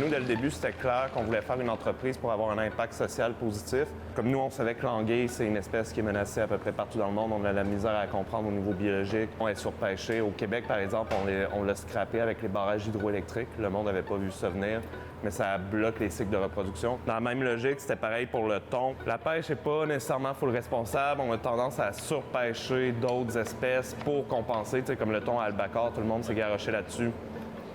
nous, dès le début, c'était clair qu'on voulait faire une entreprise pour avoir un impact social positif. Comme nous, on savait que l'anguille, c'est une espèce qui est menacée à peu près partout dans le monde. On a la misère à comprendre au niveau biologique. On est surpêché. Au Québec, par exemple, on l'a scrappé avec les barrages hydroélectriques. Le monde n'avait pas vu ça venir, mais ça bloque les cycles de reproduction. Dans la même logique, c'était pareil pour le thon. La pêche n'est pas nécessairement full responsable. On a tendance à surpêcher d'autres espèces pour compenser. Tu sais, comme le thon à albacore, tout le monde s'est garoché là-dessus.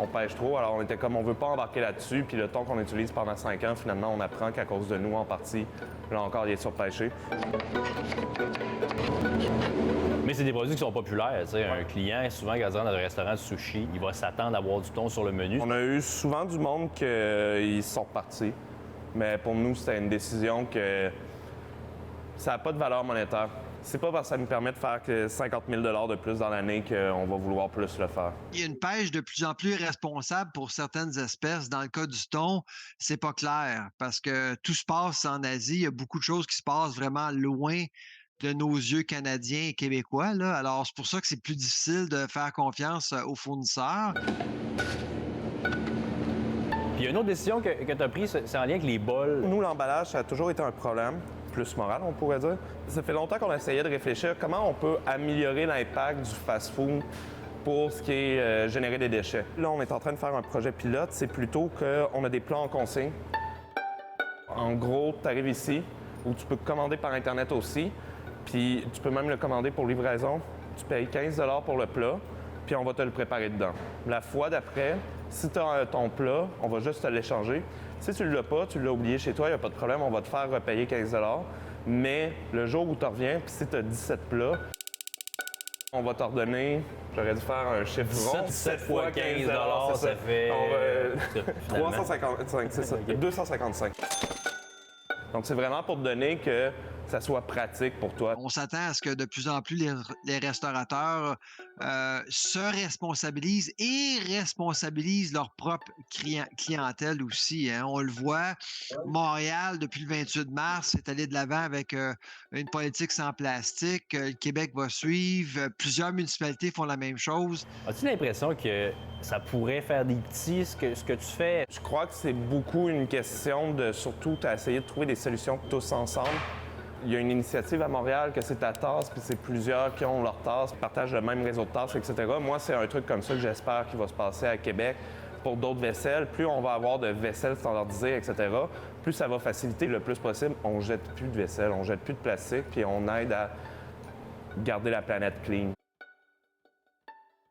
On pêche trop, alors on était comme on veut pas embarquer là-dessus, puis le thon qu'on utilise pendant 5 ans, finalement, on apprend qu'à cause de nous, en partie, là encore, il est surpêché. Mais c'est des produits qui sont populaires. Tu sais, un client, souvent, quand il rentre dans un restaurant de sushi, il va s'attendre à avoir du thon sur le menu. On a eu souvent du monde qui sont repartis, mais pour nous, c'était une décision que ça n'a pas de valeur monétaire. C'est pas parce que ça nous permet de faire que 50 000 $ de plus dans l'année qu'on va vouloir plus le faire. Il y a une pêche de plus en plus responsable pour certaines espèces. Dans le cas du thon, c'est pas clair parce que tout se passe en Asie. Il y a beaucoup de choses qui se passent vraiment loin de nos yeux canadiens et québécois, là. Alors, c'est pour ça que c'est plus difficile de faire confiance aux fournisseurs. Puis il y a une autre décision que tu as prise, c'est en lien avec les bols. Nous, l'emballage, ça a toujours été un problème, plus moral, on pourrait dire. Ça fait longtemps qu'on essayait de réfléchir comment on peut améliorer l'impact du fast-food pour ce qui est générer des déchets. Là, on est en train de faire un projet pilote. C'est plutôt qu'on a des plans en consigne. En gros, tu arrives ici, où tu peux commander par Internet aussi, puis tu peux même le commander pour livraison. Tu payes 15 $ pour le plat, puis on va te le préparer dedans. La fois d'après, si tu as ton plat, on va juste te l'échanger. Si tu ne l'as pas, tu l'as oublié chez toi, il n'y a pas de problème, on va te faire repayer 15 $. Mais le jour où tu reviens, puis si tu as 17 plats, on va t'ordonner, j'aurais dû faire un chiffre rond. 7 fois 15 $, ça fait... 355, c'est ça. 255. Donc, c'est vraiment pour te donner que ça soit pratique pour toi. On s'attend à ce que de plus en plus les restaurateurs se responsabilisent et responsabilisent leur propre clientèle aussi. Hein. On le voit, Montréal, depuis le 28 mars, est allé de l'avant avec une politique sans plastique. Le Québec va suivre. Plusieurs municipalités font la même chose. As-tu l'impression que ça pourrait faire des petits, ce que tu fais? Je crois que c'est beaucoup une question de, surtout, tu as essayé de trouver des solutions tous ensemble. Il y a une initiative à Montréal que c'est ta tasse, puis c'est plusieurs qui ont leur tasse, qui partagent le même réseau de tasses, etc. Moi, c'est un truc comme ça que j'espère qu'il va se passer à Québec pour d'autres vaisselles. Plus on va avoir de vaisselle standardisée, etc., plus ça va faciliter le plus possible. On jette plus de vaisselle, on jette plus de plastique, puis on aide à garder la planète clean.